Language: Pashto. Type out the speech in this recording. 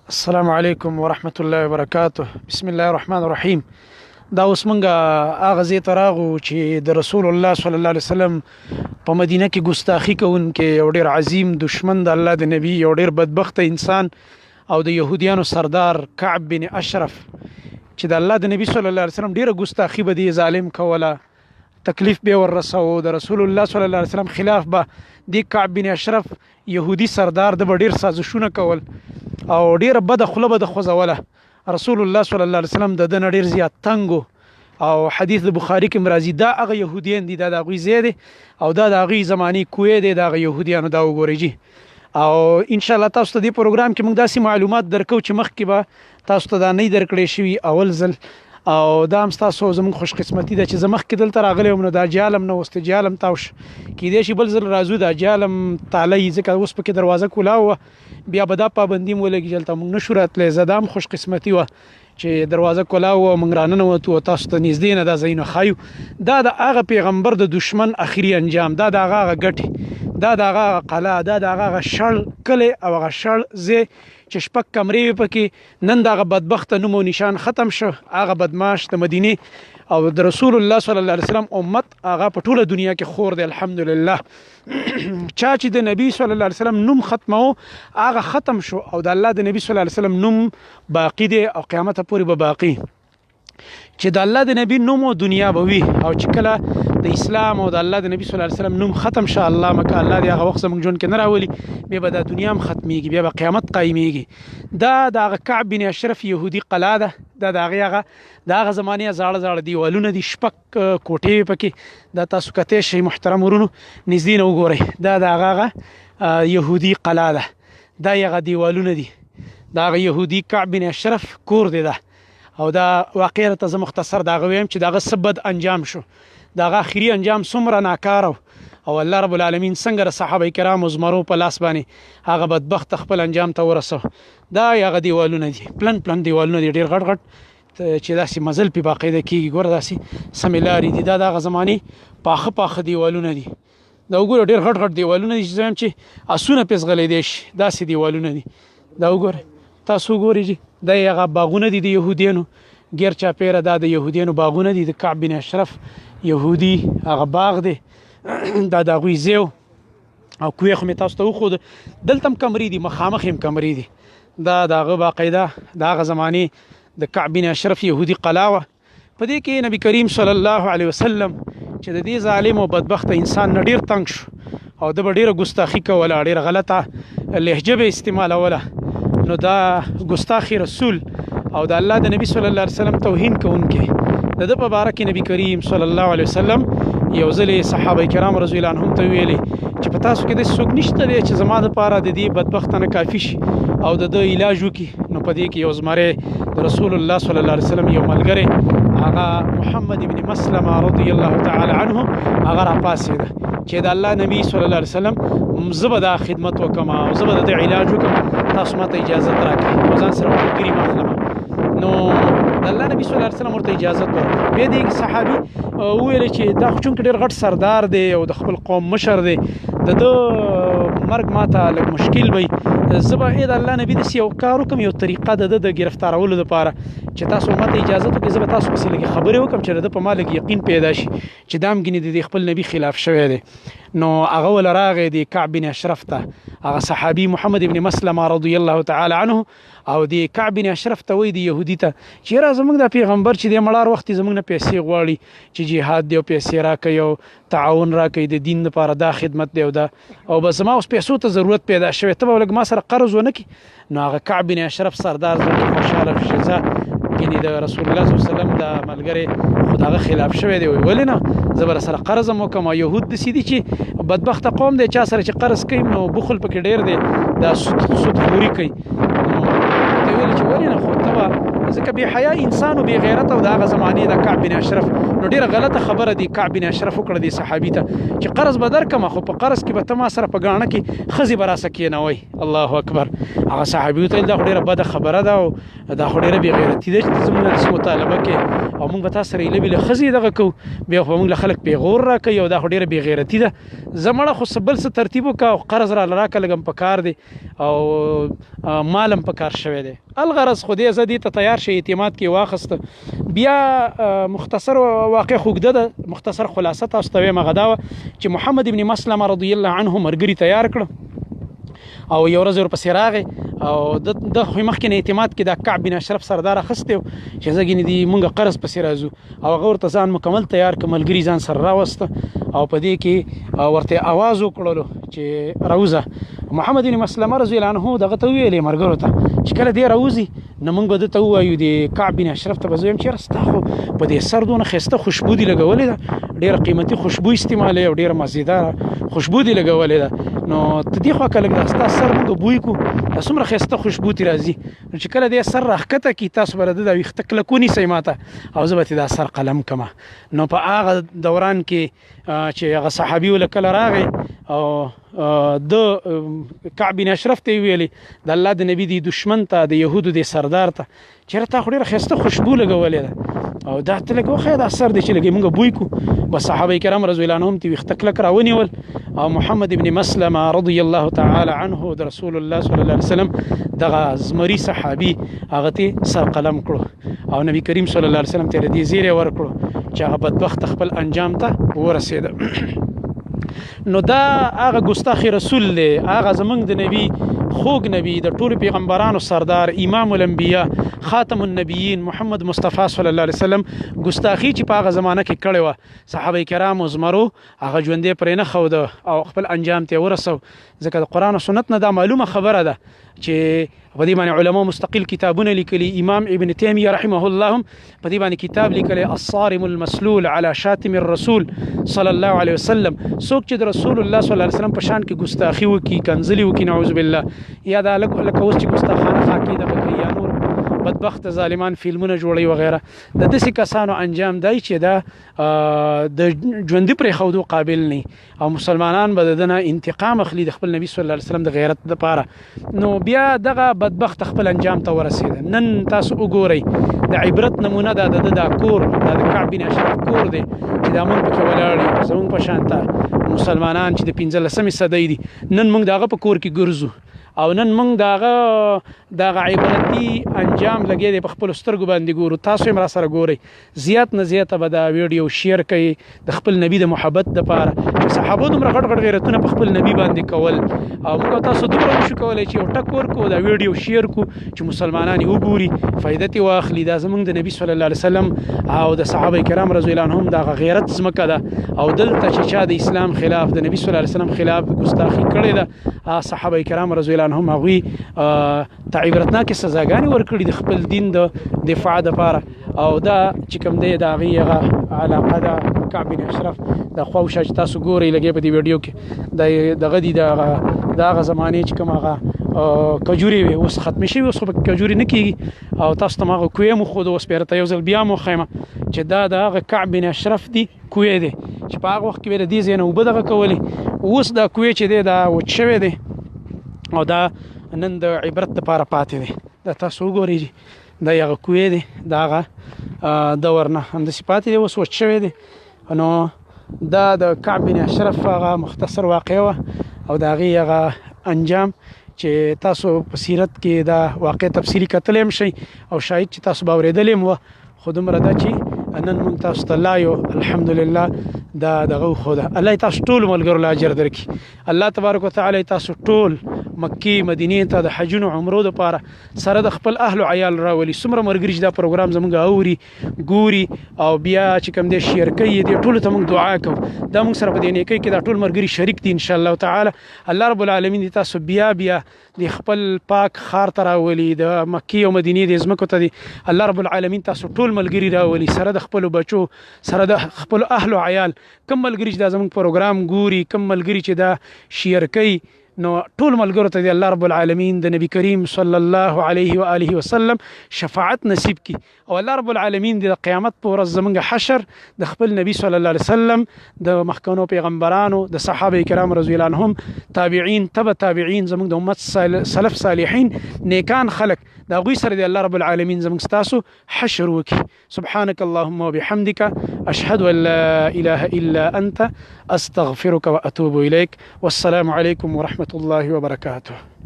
السلام علیکم ورحمت الله وبرکاته. بسم الله الرحمن الرحیم. دا اوس مونږه هغه ځای ته راغو چې د رسول الله صلی الله علیه وسلم په مدینه کې ګستاخي کوونکی یو ډېر عظیم دشمن د الله د نبی یو ډېر بدبخته انسان او د یهودیانو سردار کعب بن اشرف چې د الله د نبی صلی الله علیه وسلم ډېره ګستاخي به دی ظالم کوله، تکلیف به ورسو د رسول الله صلی الله علیه وسلم خلاف به دی کعب بن اشرف یهودي سردار د ډېر سازشونه کول او ډیره بده خوله به د خوځوله. رسول الله صلی الله علیه وسلم د دنه ډیر زیات تنګو او حدیث د بخاری کې مرضی دا هغه يهوديان دي، دا د هغوی ځای دی او دا د هغوی زماني کوی دی، د هغه يهوديانو دا وګورئ جي. او ان شاء الله تاسو ته دې پروګرام کې موږ داسې معلومات درکو چې مخکې به تاسو ته دا نه درکړې شوي اول ځل، او دا هم ستاسو زموږ خوش قسمتي ده چې زه مخکې دلته راغلی وم نو دا جالم نه اوس جالم تاوش کیدای شي بل ځل راځو دا جالم تالی ځکه اوس پکې دروازه کولاو وه، بیا به دا پابندي م ولګي چې هلته موږ نه شو راتلی. زه دا هم خوش قسمتي وه چې دروازه کولاو وه، موږ راننوتو او تاسو ته نږدې نه دا ځایونه ښایو. دا د هغه پیغمبر د دشمن اخري انجام، دا د هغه ګټې، دا د هغه قلعه، دا د هغه شړ کلی او هغه شړ ځای چې شپږ کمرې وي پکې. نن د هغه بدبخته نوم او نشان ختم شو. هغه بدماش د مدینې او د رسول الله صلی الله علیه وسلم امت هغه په ټوله دنیا کې خور دی الحمدلله. چا چې د نبی صلی الله علیه وسلم نوم ختمو هغه ختم شو او د الله د نبی صلی الله علیه وسلم نوم باقی دی او قیامت پورې به باقی. چې د الله د نبی نوم او دنیا به وي او چې کله د اسلام او د الله د نبی صلی الله علیه وسلم نوم ختم شه، الله مکه الله دې هغه وخت زموږ ژوند کې نه راولي، بیا به دا دنیا هم ختمیږي، بیا به قیامت قایمیږي. دا د هغه کعب بن اشرف یهودي قلعه ده، دا د هغه زمانې زاړه زاړه دیوالونه دي، شپږ کوټې پکې. دا تاسو کتی شئ محترم ورونو نږدې نه وګورئ، دا د هغه یهودي قلعه ده، دا هغه دیوالونه دي، دا هغه یهودي کعب بن اشرف کور دی. دا او دا واقعا ته زه مختصر دا هغه ویم چې دا هغه څه بد انجام شو، دا هغه اخري انجام څومره ناکاره او الله رب العالمین څنګه د صحابه کرامو زمرو په لاس باندې هغه بدبخت خپل انجام ته ورسو. دا هغه دیوالونه دي، پلن پلن دیوالونه دي، ډېر غټ غټ چې داسې مزل پې باقاعده کېږي. ګوره داسې سمې لارې دي، دا د هغه زمانې پاخه پاخه دیوالونه دي. دا وګوره ډېر غټ غټ دیوالونه دي چې زه وایم چې اسونه پې ځغلی شي، داسې دیوالونه دي. دا وګورئ تاسو وګورئ جي، دا هغه باغونه دي د یهودیانو غیر چاپیره، دا د یهودیانو باغونه دي، د کعب بن اشرف یهودي هغه باغ دی، دا د هغوی ځای او کوی خو مې تاسو ته وښود. دلته هم کمرې دي، مخامخ هم کمرې دي. دا د هغه باقاعده د هغه زمانې د کعب بن اشرف یهودي قلعه وه. په دې کې نبی کریم صلی الله علیه وسلم چې د دې ظالم او بدبخته انسان نه ډېر تنګ شو او د به ډېره ګستاخي کوله، ډېره غلطه لهجه به استعمالوله. نو دا ګستاخي رسول او د الله د نبی صلی الله علیه وسلم توهین کوونکی، د ده په باره کې نبی کریم صلی الله علیه وسلم یو ځل صحابه کرام رضی الله عنهم ته ویلي چې په تاسو کې داسې څوک نشته دی چې زما دپاره د دې بدبخته نه کافي شي او د ده علاج وکړي. نو په دې کې یو زمری د رسول الله صلی الله علیه وسلم یو ملګری هغه محمد ابن مسلمه رضی الله تعالی عنه هغه راپاڅېده چې د الله نبی صلی الله علیه وسلم زه به دا خدمت وکړم او زه به د دې علاج وکړم، تاسو ماته اجازت راکړئ او ځان سره ملګري مه اخلم. نو د الله نبی صلی الله علیه وسلم ورته اجازت ورکړه. بیا د صحابي وویل چې دا خو چونکې ډېر غټ سردار دی او د خپل قوم مشر دی، د ده مرګ ماته لږ مشکل وي، زه به د الله نبي داسې یو کار وکړم، یو طریقه د ده د ګرفتارولو دپاره چې تاسو ماته اجازت وکړئ، زه به تاسو پسې لږې خبرې وکړم چې د ده په ما لږ یقین پیدا شي چې دا هم ګینې د خپل نبي خلاف شوی دی. نو هغه وله راغی د کعب بن اشرف ته، هغه صحابي محمد ابن مسلمه رضی الله تعالی عنه او د کعب بن اشرف ته وایي د یهودي ته چې یاره زموږ دا پیغمبر چې دی مړار وخت زموږ نه پیسې غواړي چې جهاد دی او پیسې راکوي او تعاون راکوي د دین لپاره، دا خدمت دی او دا او بس زما اوس پیسو ته ضرورت پیدا شوی، ته به لږ ما سره قرض ونه کړي. نو هغه کعب بن اشرف سردار زړه کې خوشحاله شو چې زه ګینې د رسول الله صلی الله علیه وسلم د ملګری خو د هغه خلاف شوی دی، ولې نه زه به سره قرض هم وکړم. یهود داسې دي چې بدبخته قوم دی، چا سره چې قرض کوي نو بخل پکې ډېر دی، دا سود خوري کوي. نو ورته ویل چې ولې نه، خو ته به ځکه بې حیا انسان او بې غیرت او د هغه زمانې د کعب بن اشرف نو ډېره غلطه خبره دی کعب بن اشرف وکړه دی صحابي ته چې قرض به درکړم خو په قرض کې به ته ما سره په ګاڼه کې ښځې به راسه کېنوئ. الله اکبر. هغه صحابي ته دا خو ډېره بده خبره ده او دا خو ډېره بې غیرتي ده چې ته زموږ نه داسې مطالبه کې او موږ به تا سره ایله بیله ښځې دغه کوو بیا خو به موږ له خلک پیغور راکوي او دا خو ډېره بې غیرتي ده. زه مړه خو بل څه ترتیب وکړه او قرض راله راکړه لږ هم په کار دی او مال هم په کار شوی دی. الغرض خو دې زه دې ته تیار شي اعتماد کې واخیسته. بیا مختصر واقع خوږده ده مختصر خلاصه تاسو ته وایم هغه دا وه چې محمد ابن مسلمه رضی الله عنه مرګري تیار کړه او یو ورځ ورپسې راغی او د خو مخکې نه اعتماد کې د کعب بن اشرف سردار اخیستی و چې زه ګینې دي مونږ قرض پسې راځو او هغه ورته ځان مکمل تیار کړ ملګري ځان سره راوسته او په دې کې ورته آواز وکړلو چې راوځه. محمد بن مسلمه رضی الله عنه دغه ته ویلې مرګرو ته چې کله دې راوځي نو موږ به دته ووایو د کعب بن اشرف ته به زه وایم چېرې ستا خو په دې سر دونه ښایسته خوشبو دې لګولې ده ډېره قیمتي خوشبو استعمالوي او ډېره مزیداره خوشبو دې لګولې ده نو ته دې خوا که لږ دا ستا سر موږ بوی کړو دا څومره ښایسته خوشبو ترې راځي نو چې کله دې سر راښکته کړي تاسو به د دا ویښته کلک ونیسئ ماته او زه به ترې دا سر قلم کړمه. نو په هغه دوران کې چې هغه صحابي له کله راغی او د کعب بن اشرف ته ویلي د الله د نبی دی دشمن ته د یهودو د سردار ته چېرې تا خو ډېره ښایسته خوشبو لګولې ده او دا ته لږ وښیه دا سر دی چې لږ موږ بوی کړو. بس صحابه کرام رضی الله عنهم ته ویښته کلک راونیول او محمد ابن مسلمه رضی الله تعالی عنه د رسول الله صلی الله علیه وسلم دغه زمري صحابي هغه ته سر قلم کړو او نبی کریم صلی الله علیه وسلم ته دې زیری ورکړو چې هغه بدبخت خپل انجام ته ورسېده. نو دا هغه ګستاخ رسول دی هغه زمونږ د نبی خوږ نبی د ټولو پیغمبرانو سردار امام الانبیا خاتم النبیین محمد مصطفی صلی الله علیه وسلم ګستاخی چې په هغه زمانه کې کړې وه صحابه کرامو زمرو هغه ژوندی پرې نه ښوده او خپل انجام ته ورسو. ځکه د قرآن او سنت نه دا معلومه خبره ده چې په دې باندې علما مستقل کتابونه لیکلي. امام ابن تیمیه رحمه الله هم په دې باندې کتاب لیکلی الصارم المسلول على شاتم الرسول صلی الله علیه وسلم. څوک چې د رسول الله صلی الله علیه وسلم په شان کې ګستاخي وکړي کنځلې وکړي نعوذ بالله یا دا لکه اوس چې ګستاخانه عقیده وکړي یا نور بدبخت ظالمان فلمونه جوړوي وغیره د داسې کسانو انجام دی چې دا د ژوندي پرېښودو قابل نه او مسلمانان به د نه انتقام اخلي د خپل نبي صلی الله علیه وسلم د غیرت دپاره. نو بیا دغه بدبخت خپل انجام ته ورسېده. نن تاسو وګورئ د عبرت نمونه دا د کور دا د کعب بن اشرف کور دی چې دا موږ پکې ولاړ یو زموږ په شانته مسلمانان چې د 15مې صدۍ دي نن موږ د هغه په کور کې ګرځو او نن موږ دغه عبرتي انجام لګیا دی په خپلو سترګو باندې ګورو. تاسو هم را سره ګورئ زیات نه زیاته به دا ویډیو شیر کوي د خپل نبي د محبت دپاره چې صحابو دومره غټ غټ غیرتونه په خپل نبي باندې کول او موږ تاسو دومره نشو کولی چې یو ټک ورکړو دا ویډیو شیر کړو چې مسلمانان یې وګوري فایده ترې واخلي. دا زموږ د نبي صلی الله علیه وسلم او د صحابه کرام رضی الله عنهم دغه غیرت ځمکه ده او دلته چې چا د اسلام خلاف د نبي صلی الله علیه وسلم خلاف ګستاخي کړې ده صحابه کرام رضی الله عنهم هغوی ته عبرتناکې سزاګانې ورکړي د خپل دین د دفاع دپاره او دا چې کوم دی د هغې هغه علاقه ده کعب بن اشرف د خوا وشا چې تاسو ګورئ لګیا په دې ویډیو کې دغه دي د هغه زمانې چې کوم هغه کجورې وې اوس ختمې شوي اوس خو پکې کجورې نه کېږي او تاسو ته م هغه کوې مو ښوده اوس بېرته یو ځل بیا مو ښیم چې دا د هغه کعب بن اشرف دی کوې دی چې په هغه وخت کې به د دې ځای نه اوبه دغه کولې اوس دا کوې چې دی دا وچ شوی دی او دا نن د عبرت دپاره پاتې دی. دا تاسو وګورئ دا هغه کوې دی د هغه دور نه همداسې پاتې دی اوس وچ شوی دی. نو دا د کعب بن اشرف هغه مختصر واقعه وه او د هغې هغه انجام چې تاسو په سیرت کې دا واقع تفصیلي کتلی هم شئ او شاید چې تاسو به اورېدلی هم وه خو دومره ده چې نن موږ تاسو ته لا یو الحمدلله دا دغه وښوده. الله یې تاسو ټولو ملګرو له اجر درکړي. الله تبارک وتعالی تاسو ټول مکې مدینې ته د حجونو عمرو دپاره سره د خپل اهل و عیال راولي. څومره ملګري چې دا پروګرام زموږ اوري ګوري او بیا چې کوم دی شیر کوي دې ټولو ته موږ دعا کوو دا موږ سره په دې نیکۍ کې دا ټول ملګري شریک دي انشاءالله تعالی. الله رب العالمین دې تاسو بیا بیا د خپل پاک ښار ته راولي د مکې او مدینې د ځمکو ته دي الله رب العالمین تاسو ټول ملګري راولي سره د خپلو بچو سره د خپلو اهل و عیال. کوم ملګري چې دا زموږ پروګرام ګوري کوم ملګري چې دا شیر کوي نو ټول ملګرو ته الله رب العالمین د نبی کریم صلی الله علیه و آله وسلم شفاعت نصیب کی او الله رب العالمین د قیامت پر ورځ زمونږ حشر د خپل نبی صلی الله علیه وسلم د مخکونو پیغمبرانو د صحابه کرام رضی الله عنهم تابعین تبع تابعین زمونږ د امت سلف صالحین نیکان خلق دا غوی سره د الله رب العالمین زمونږ تاسو حشر وکي. سبحانك اللهم وبحمدك اشهد ان لا اله الا انت استغفرك واتوب اليك والسلام عليكم ورحمه الله وبركاته.